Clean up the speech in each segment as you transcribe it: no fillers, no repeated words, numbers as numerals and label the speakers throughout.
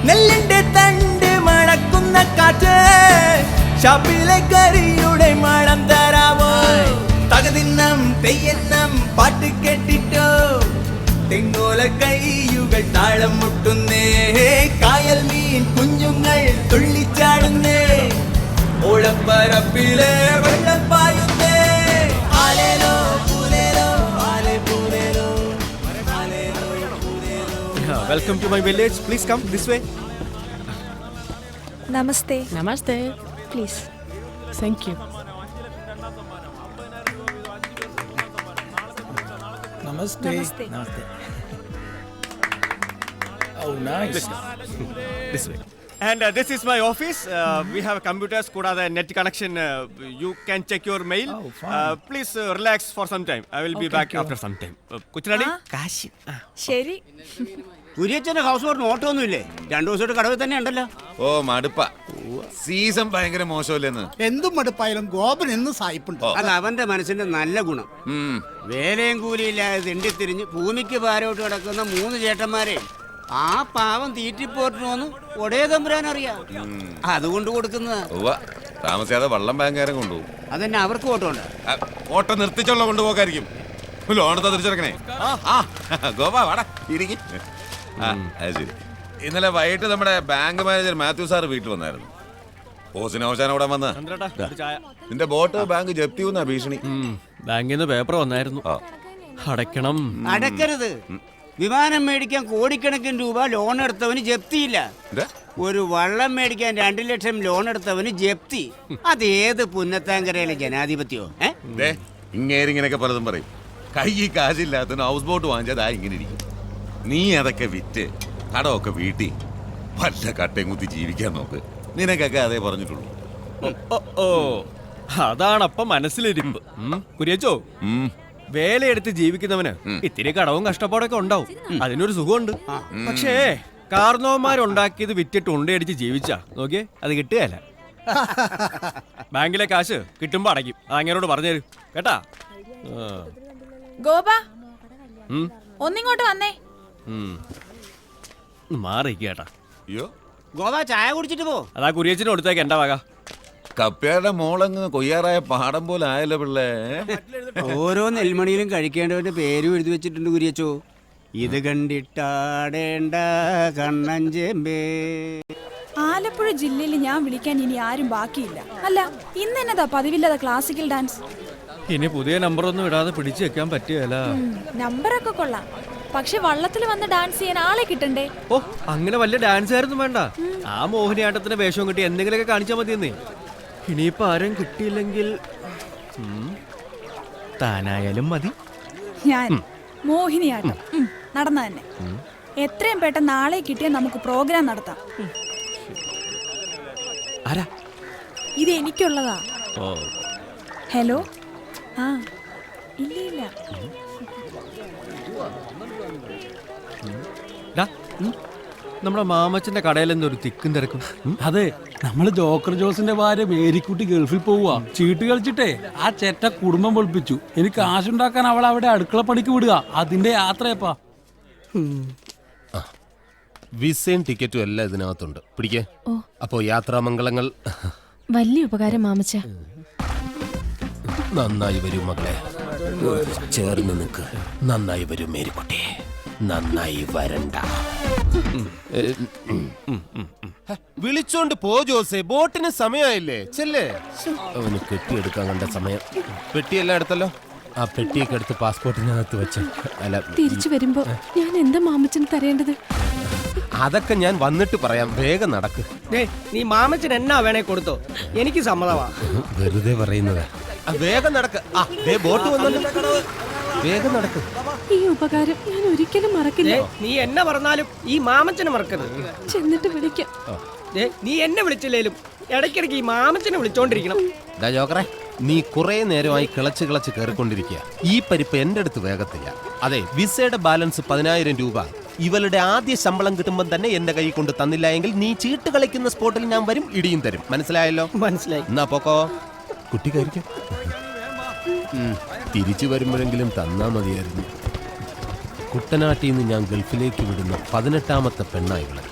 Speaker 1: നെല്ലിന്റെ തണ്ട് മണക്കുന്ന കാറ്റ് ഷാപ്പിലെ കറിയുടെ മണം തരാമോ തകതിന്നം തെയ്യന്നം പാട്ട് കേട്ടിട്ടോ തെങ്ങോല കൈയുകൾ താളം മുട്ടുന്നേ കായൽ മീൻ കുഞ്ഞുങ്ങൾ തുള്ളിച്ചാടുന്നേ ഓളപ്പരപ്പിലെ വെള്ളം പായുന്നേ ആലേലോ പൂലേലോ ആലേ പൂലേലോ ആലേലോ പൂലേലോ.
Speaker 2: Welcome to my village. Please come this way.
Speaker 3: Namaste.
Speaker 4: Namaste.
Speaker 3: Please.
Speaker 4: Thank you.
Speaker 5: Namaste.
Speaker 3: Namaste.
Speaker 5: Namaste. Oh, nice.
Speaker 2: This way. And this is my office. We have computers, കൂടാതെ net connection. You can check your mail.
Speaker 5: Oh, fine.
Speaker 2: Please relax for some time. I will be
Speaker 5: Okay,
Speaker 2: back
Speaker 5: okay.
Speaker 2: after some time. കുച്ചനാടി
Speaker 3: ആ.
Speaker 2: കാശ്.
Speaker 3: ശരി.
Speaker 6: കുര്യച്ചന്റെ house boat നോട്ടൊന്നുമില്ലേ? 2 ദിവസമായിട്ട് കടവിൽ തന്നെ ഉണ്ടല്ലോ.
Speaker 7: ഓ മടുപ്പ season ഭയങ്കര മോശമല്ലേന്ന്.
Speaker 8: എന്തും മടുപ്പായാലും ഗോപൻ എന്ന് സായിപ്പുണ്ട്.
Speaker 6: അത് അവന്റെ മനസ്സിന്റെ നല്ല ഗുണം. വേലയും കൂലിയില്ലാതെ തിണ്ടിത്തിരിഞ്ഞ് ഭൂമിക്ക് ഭാരമായിട്ട് കിടക്കുന്ന 3 ചേട്ടന്മാരെ ആ പാവം തീറ്റിപ്പോറ്റിന് വന്നു ഒടേ തമ്പുരാൻ അറിയാം. അതുകൊണ്ട് കൊടുക്കുന്നതാ.
Speaker 7: താമസിയാതെ വള്ളം ബാങ്കുകാരൻ കൊണ്ടുപോകും.
Speaker 6: അതന്നെ അവർക്ക് ഓട്ടമുണ്ട്.
Speaker 7: ഓട്ടം നിർത്തിച്ചുള്ള കൊണ്ടുപോകായിരിക്കും. ലോണത്തെ തിരിച്ചെടുക്കണേ. ഗോപാ വാടാ ഇരിക്കും. ശരി. ഇന്നലെ വൈകിട്ട് നമ്മുടെ ബാങ്ക് മാനേജർ മാത്യു സാർ വീട്ടിൽ വന്നായിരുന്നു. ഓസിനോശാൻ അവിടെ വന്ന്
Speaker 2: ചന്ദ്രേട്ടാ, ഒരു ചായ.
Speaker 7: നിന്റെ ബോട്ട് ബാങ്ക് ജപ്തി ചെയ്യുന്ന ഭീഷണി.
Speaker 2: ബാങ്കിൽ നിന്ന് പേപ്പർ വന്നായിരുന്നു. അടയ്ക്കണം.
Speaker 6: അടക്കരുത്. വിമാനം മേടിക്കാൻ കോടിക്കണക്കിന് രൂപ ലോൺ എടുത്തവന് ജപ്തിയില്ല. ഒരു വള്ളം മേടിക്കാൻ 2 ലക്ഷം ലോൺ എടുത്തവന് ജപ്തി. അതേത് പുന്നത്താങ്കരയിലെ ജനാധിപത്യോ?
Speaker 7: ഇങ്ങേരിങ്ങനെയൊക്കെ പലതും പറയും. കൈ കാശില്ലാത്തതിന് ഹൗസ് ബോട്ട് വാങ്ങിച്ചതാ ഇങ്ങനെ ഇരിക്കും. നീ അതൊക്കെ വിറ്റ് കടമൊക്കെ വീട്ടി വല്ല കട്ടയും കുത്തി ജീവിക്കാൻ നോക്ക്. നിനക്കൊക്കെ അതേ പറഞ്ഞിട്ടുള്ളൂ.
Speaker 2: ഓ അതാണപ്പൊ മനസ്സിലിരിപ്പ്. കുര്യച്ചോ, വേലയെടുത്ത് ജീവിക്കുന്നവന് ഇത്തിരി കടവും കഷ്ടപ്പാടൊക്കെ ഉണ്ടാവും. അതിനൊരു സുഖമുണ്ട്. പക്ഷേ കാർന്നോമാരുണ്ടാക്കിയത് വിറ്റിട്ട് ഉണ്ടയടിച്ച് ജീവിച്ചാ നോക്കിയേ അത് കിട്ടുകയല്ല. ബാങ്കിലെ കാശ് കിട്ടുമ്പോ അടയ്ക്കും. അങ്ങനോട് പറഞ്ഞുതരും കേട്ടാ.
Speaker 3: ഗോപ ഒന്നിങ്ങോട്ട് വന്നേ.
Speaker 2: മാറിക്കേട്ടാ.
Speaker 7: അയ്യോ
Speaker 6: ഗോവ ചായ കുടിച്ചിട്ട് പോ.
Speaker 2: അതാ കുര്യച്ചിന് കൊടുത്തേക്ക് എന്റെ വക.
Speaker 7: കപ്പയുടെ മോളങ്ങ് കൊയ്യാറായ പാടം പോലെ ആയല്ലോ പിള്ളേ.
Speaker 6: ഓരോ നെൽമണിയിലും കഴിക്കേണ്ടവന്റെ പേരും എഴുതി വെച്ചിട്ടുണ്ട് കുര്യച്ചോ. ഇത് കണ്ടിട്ടാടേണ്ട കണ്ണഞ്ചേമ്പേ.
Speaker 3: ആലപ്പുഴ ജില്ലയിൽ ഞാൻ വിളിക്കാൻ ഇനി ആരും ബാക്കിയില്ല. അല്ല ഇന്ന് എന്നതാ പതിവില്ലാതെ ക്ലാസിക്കൽ ഡാൻസ്.
Speaker 2: ഇനി പുതിയ നമ്പറൊന്നും ഇടാതെ പിടിച്ചു വെക്കാൻ പറ്റിയല്ല.
Speaker 3: നമ്പറൊക്കെ കൊള്ളാം, പക്ഷെ വള്ളത്തിൽ വന്ന് ഡാൻസ് ചെയ്യാൻ ആളെ കിട്ടണ്ടേ?
Speaker 2: ഓ അങ്ങനെ വലിയ ഡാൻസ് ആയിരുന്നു വേണ്ട. ആ മോഹിനിയാട്ടത്തിന്റെ വേഷവും കിട്ടി എന്തെങ്കിലുമൊക്കെ കാണിച്ചാൽ മതിയെന്നേ. ഇനിയിപ്പോ ആരും കിട്ടിയില്ലെങ്കിൽ താനായാലും മതി.
Speaker 3: ഞാൻ മോഹിനിയാട്ടം നടന്ന തന്നെ. എത്രയും പെട്ടെന്ന് നാളെ കിട്ടിയാൽ നമുക്ക് പ്രോഗ്രാം നടത്താം.
Speaker 2: ആരാ
Speaker 3: ഇത് എനിക്കുള്ളതാ.
Speaker 2: ഓ
Speaker 3: ഹലോ. ആ ഇല്ല ഇല്ല.
Speaker 2: നമ്മുടെ മാമച്ചന്റെ കടയിൽ എന്തൊരു തിക്കും തിരക്കും.
Speaker 5: അതെ, നമ്മള് ജോക്കർ ജോസിന്റെ ഭാര്യ മേരിക്കുട്ടി ഗൾഫിൽ പോവുക. ചീട്ട് കളിച്ചിട്ടേ ആ ചേട്ട കുടുംബം പൊളിപ്പിച്ചു. എനിക്ക് കാശുണ്ടാക്കാൻ അവൾ അവിടെ അടുക്കള പണിക്ക് വിടുക. അതിന്റെ യാത്രയപ്പാ.
Speaker 9: വിസയും ടിക്കറ്റും എല്ലാം ഇതിനകത്തുണ്ട്. പിടിക്കേ. അപ്പോ യാത്രാമംഗളങ്ങൾ.
Speaker 4: വലിയ ഉപകാരം മാമച്ച.
Speaker 9: നന്നായി വരൂ മകളെ. ചേർന്ന് നിൽക്ക്. നന്നായി വരൂ മേരിക്കുട്ടി. നന്നായി വരണ്ട. വിളിച്ചോണ്ട് പോ ജോസേ. ബോട്ടിന് സമയമായില്ലേ? ചെല്ലേ. അവന് കെട്ടിയെടുക്കാൻ കണ്ട സമയം. പെട്ടിയെല്ലാം എടുത്തല്ലോ. ആ പെട്ടിയൊക്കെ എടുത്ത് പാസ്പോർട്ടിനകത്ത് വെച്ച. അല്ല,
Speaker 4: തിരിച്ചു വരുമ്പോ ഞാൻ എന്താ മാമച്ചന് തരേണ്ടത്?
Speaker 9: അതൊക്കെ ഞാൻ വന്നിട്ട് പറയാം. വേഗം നടക്ക്.
Speaker 10: നീ മാമച്ചൻ എന്നാ വേണേ കൊടുത്തോ, എനിക്ക് സമ്മതമാ.
Speaker 9: വെറുതെ പറയുന്നത്. വേഗം നടക്ക്. ബോട്ട് വന്നല്ലോ. വേഗം നടക്ക്.
Speaker 4: ഈ ഉപകാരം ഞാൻ ഒരിക്കലും മറക്കില്ല.
Speaker 10: നീ എന്നെ പറഞ്ഞാലും ഈ മാമച്ചനെ മറക്കരുത്.
Speaker 4: ചെന്നിട്ട് വിളിക്കാം.
Speaker 10: നീ എന്നെ വിളിച്ചില്ലേലും ഇടയ്ക്കിടയ്ക്ക് ഈ മാമച്ചനെ വിളിച്ചോണ്ടിരിക്കണം.
Speaker 9: ജോക്കറെ, നീ കുറെ നേരമായി കിളച്ച് കയറിക്കൊണ്ടിരിക്കുക. ഈ പരിപ്പ് എന്റെ അടുത്ത് വേഗത്തില്ല. അതെ, വിസയുടെ ബാലൻസ് 10,000 രൂപ ഇവളുടെ ആദ്യ ശമ്പളം കിട്ടുമ്പോൾ തന്നെ എന്റെ കൈ കൊണ്ട് തന്നില്ല എങ്കിൽ നീ ചീട്ട് കളിക്കുന്ന സ്പോട്ടിൽ ഞാൻ വരും, ഇടിയും തരും. മനസ്സിലായല്ലോ?
Speaker 10: മനസ്സിലായി.
Speaker 9: എന്നാ പോക്കോ. കുട്ടി കഴിക്കും. തിരിച്ചു വരുമ്പോഴെങ്കിലും തന്നാ മതിയായിരുന്നു. കുട്ടനാട്ടിൽ നിന്ന് ഞാൻ ഗൾഫിലേക്ക് വിടുന്ന 18ാമത്തെ പെണ്ണായികളെ.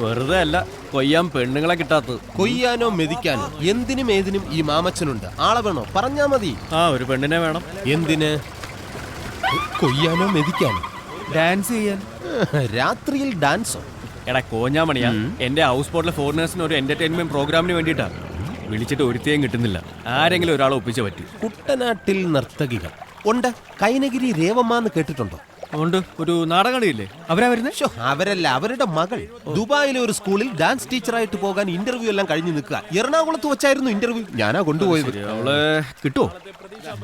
Speaker 2: വെറുതെ അല്ല കൊയ്യാൻ പെണ്ണുങ്ങളെ കിട്ടാത്തത്.
Speaker 9: കൊയ്യാനോ മെതിക്കാനോ എന്തിനും ഏതിനും ഈ മാമച്ചനുണ്ട്. ആളെ വേണോ പറഞ്ഞാ മതി.
Speaker 2: ആ ഒരു പെണ്ണിനെ വേണം.
Speaker 9: എന്തിന്? കൊയ്യാനോ മെതിക്കാനോ?
Speaker 2: ഡാൻസ് ചെയ്യാൻ.
Speaker 9: രാത്രിയിൽ ഡാൻസോ?
Speaker 2: എടാ കോഞ്ഞാമണിയാ, എന്റെ ഹൗസ് ബോട്ടിലെ ഫോറിനേഴ്സിന് ഒരു എന്റർടൈൻമെന്റ് പ്രോഗ്രാമിന് വേണ്ടിയിട്ടാ. വിളിച്ചിട്ട് ഒരുത്തേയും കിട്ടുന്നില്ല. ആരെങ്കിലും ഒരാളെ ഒപ്പിച്ചേ പറ്റൂ.
Speaker 9: കുട്ടനാട്ടിൽ നർത്തകികൾ ഉണ്ട്. കൈനഗിരി രേവമ്മാന്ന് കേട്ടിട്ടുണ്ടോ?
Speaker 2: അതുകൊണ്ട് ഒരു നാടകളിയില്ലേ, അവരാ വരുന്നേ?
Speaker 9: ശ്ശോ, അവരല്ല, അവരുടെ മകൾ ദുബായിലെ ഒരു സ്കൂളിൽ ഡാൻസ് ടീച്ചറായിട്ട് പോകാൻ ഇന്റർവ്യൂ എല്ലാം കഴിഞ്ഞ് നിൽക്കുക. എറണാകുളത്ത് വെച്ചായിരുന്നു ഇന്റർവ്യൂ. ഞാനാ കൊണ്ടുപോയത്.
Speaker 2: അവളെ കിട്ടുമോ?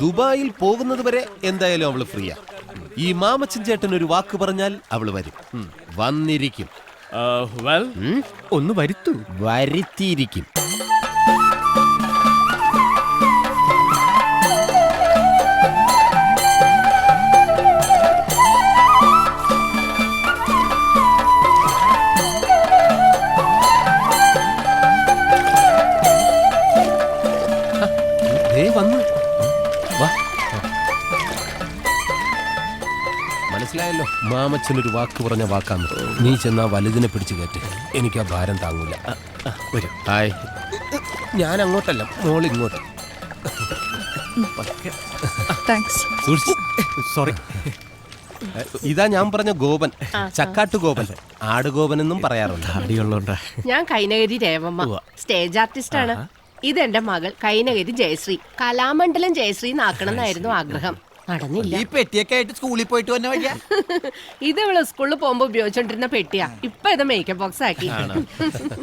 Speaker 9: ദുബായിൽ പോകുന്നത് വരെ എന്തായാലും അവള് ഫ്രീയാ. ഈ മാമച്ചൻ ചേട്ടൻ ഒരു വാക്ക് പറഞ്ഞാൽ അവള് വരും. വന്നിരിക്കും.
Speaker 2: ഒന്ന് വരുത്തൂ.
Speaker 9: വരുത്തിയിരിക്കും. വന്നു വാ. മനസ്സിലായല്ലോ, മാമച്ചനൊരു വാക്ക് പറഞ്ഞ വാക്കാന്ന്. നീ ചെന്നാ വലുതിനെ പിടിച്ചു കയറ്റ്. എനിക്ക് ആ ഭാരം താങ്ങൂല. വരും. ഹായ്. ഞാൻ അങ്ങോട്ടല്ല, മോളിങ്ങോട്ട്.
Speaker 2: സോറി.
Speaker 9: ഇതാ ഞാൻ പറഞ്ഞ ഗോപൻ, ചക്കാട്ടു ഗോപൻ, ആടുഗോപൻ എന്നും പറയാറുണ്ട്.
Speaker 2: അടിയുള്ളോണ്ടാ.
Speaker 11: ഞാൻ കൈനഗരി രേവമ്മ, സ്റ്റേജ് ആർട്ടിസ്റ്റ് ആണ്. ഇതെന്റെ മകൾ കൈനഗരി ജയശ്രീ. കലാമണ്ഡലം ജയശ്രീ എന്നാക്കണം എന്നായിരുന്നു ആഗ്രഹം. നടന്നില്ല.
Speaker 1: ഈ പെട്ടിയൊക്കെ ആയിട്ട് സ്കൂളിൽ പോയിട്ട് വന്ന വഴിയാ.
Speaker 11: ഇത് ഇവള് സ്കൂളിൽ പോകുമ്പോ ഉപയോഗിച്ചോണ്ടിരുന്ന പെട്ടിയാ. ഇപ്പൊ ഇത് മേക്കപ്പ് ബോക്സ് ആക്കി.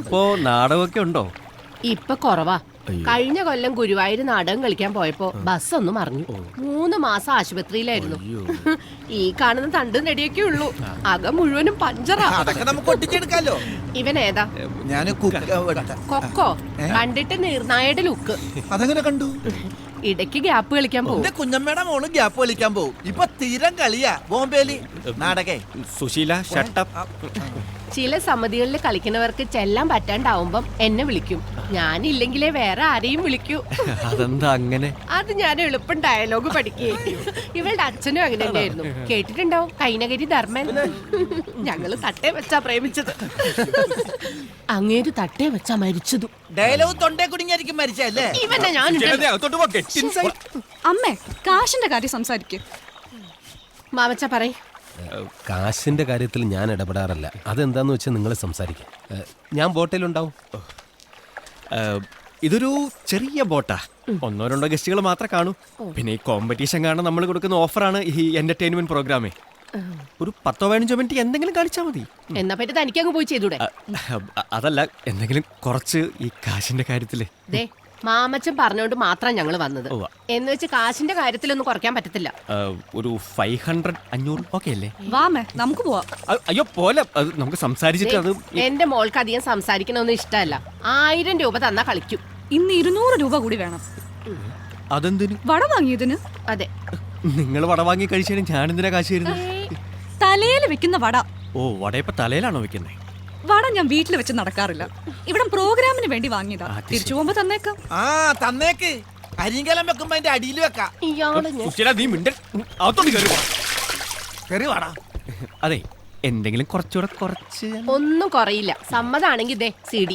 Speaker 2: ഇപ്പോ നാടകമൊക്കെ ഉണ്ടോ?
Speaker 11: ഇപ്പൊ കുറവാ. കഴിഞ്ഞ കൊല്ലം ഗുരുവായൂർ നാടകം കളിക്കാൻ പോയപ്പോ ബസ് ഒന്ന് മറിഞ്ഞു. 3 മാസം ആശുപത്രിയിലായിരുന്നു. ഈ കാണുന്ന തണ്ടും നെടിയൊക്കെ ഉള്ളൂ. അകം മുഴുവനും പഞ്ചറാ.
Speaker 1: അതൊക്കെ നമുക്ക് ഒട്ടിച്ചെടുക്കാലോ.
Speaker 11: ഇവൻ ഏതാ?
Speaker 1: ഞാൻ
Speaker 11: കൊക്കോ. കണ്ടിട്ട് നിർണായയുടെ ലുക്ക്.
Speaker 1: അതെങ്ങനെ കണ്ടു?
Speaker 11: ഇടയ്ക്ക് ഗ്യാപ്പ് കളിക്കാൻ പോകും.
Speaker 1: കുഞ്ഞമ്മയുടെ മോള് ഗ്യാപ്പ് കളിക്കാൻ പോകും. ഇപ്പൊ തീരം കളിയാ ബോംബേലി നാടകേ.
Speaker 2: സുശീല ഷട്ടപ്പ്.
Speaker 11: ചില സമിതികളിൽ കളിക്കുന്നവർക്ക് ചെല്ലാൻ പറ്റാണ്ടാവുമ്പം എന്നെ വിളിക്കും. ഞാനില്ലെങ്കിലേ വേറെ ആരെയും വിളിക്കൂ.
Speaker 2: അതെന്താ അങ്ങനെ?
Speaker 11: അത് ഞാൻ എളുപ്പം ഡയലോഗ് പഠിക്കേ. ഇവളുടെ അച്ഛനും അങ്ങനെ തന്നെയായിരുന്നു. കേട്ടിട്ടുണ്ടാവും, കൈനഗരി ധർമ്മൻ. ഞങ്ങള് തട്ടേ വെച്ചാ പ്രേമിച്ചത്. അങ്ങേര് തട്ടേ വെച്ചാ മരിച്ചതും.
Speaker 1: ഡയലോഗ് തൊണ്ടേ കുടുങ്ങിയായിരിക്കും മരിച്ചല്ലേ?
Speaker 11: ഇവന്നെ ഞാൻ
Speaker 3: അമ്മേ, കാശിന്റെ കാര്യം സംസാരിക്കും.
Speaker 11: മാമച്ച പറയ്.
Speaker 9: കാശിന്റെ കാര്യത്തിൽ ഞാൻ ഇടപെടാറില്ല. അതെന്താന്ന് വെച്ചാൽ നിങ്ങൾ സംസാരിക്കാം. ഞാൻ ബോട്ടിലുണ്ടാവും.
Speaker 2: ഇതൊരു ചെറിയ ബോട്ടാ. 1-2 ഗസ്റ്റുകൾ മാത്രമേ കാണൂ. പിന്നെ ഈ കോമ്പറ്റീഷൻ കാരണം നമ്മൾ കൊടുക്കുന്ന ഓഫറാണ് ഈ എന്റർടൈൻമെന്റ് പ്രോഗ്രാമേ. ഒരു 10-15 മിനിറ്റ് എന്തെങ്കിലും കാണിച്ചാൽ മതി.
Speaker 11: എന്നാ പറ്റി തനിക്ക് അങ്ങ് പോയി ചെയ്തൂടെ?
Speaker 2: അതല്ല, എന്തെങ്കിലും കുറച്ച് ഈ കാശിന്റെ കാര്യത്തില്.
Speaker 11: ദേ, മാമച്ചൻ പറഞ്ഞോണ്ട് മാത്രം ഞങ്ങൾ വന്നത്. എന്ന് വെച്ച് കാശിന്റെ കാര്യത്തിലൊന്നും കുറയ്ക്കാൻ പറ്റത്തില്ല.
Speaker 2: ഒരു 500-500 ഓക്കെ അല്ലേ?
Speaker 3: വാമേ, നമുക്ക് പോവാം.
Speaker 2: അയ്യോ പോലെ, നമുക്ക് സംസാരിച്ചിട്ട് അത്.
Speaker 11: എന്റെ മോൾക്ക് അധികം സംസാരിക്കണമെന്ന് ഇഷ്ടമല്ല. 1000 രൂപ തന്നാ കളിക്കും.
Speaker 3: ഇന്ന് 200 രൂപ കൂടി വേണം.
Speaker 2: അതെന്തിനു?
Speaker 3: വട വാങ്ങിയതിന്.
Speaker 11: അതെ.
Speaker 2: നിങ്ങൾ വട വാങ്ങി കഴിച്ചാലും ഞാൻ എന്തിനാ കാശ് തരുന്നത്?
Speaker 3: തലയിൽ വെക്കുന്ന വട.
Speaker 2: ഓ, വട ഇപ്പൊ തലയിലാണോ വെക്കുന്നത്?
Speaker 3: വട ഞാൻ വീട്ടിൽ വെച്ച് നടക്കാറില്ല. ഇവിടെ പ്രോഗ്രാമിന് വേണ്ടി വാങ്ങിയതാ. തിരിച്ചു പോകുമ്പോ തന്നേക്കാം.
Speaker 1: ആ തന്നേക്ക്. അരിങ്കലം വെക്കുമ്പോ അതിന്റെ അടിയിൽ വെക്കാം.
Speaker 2: അതെ, എന്തെങ്കിലും കുറച്ചുകൂടെ കുറച്ച്.
Speaker 11: ഒന്നും കുറയില്ല. സമ്മതാണെങ്കിൽ ദേ CD.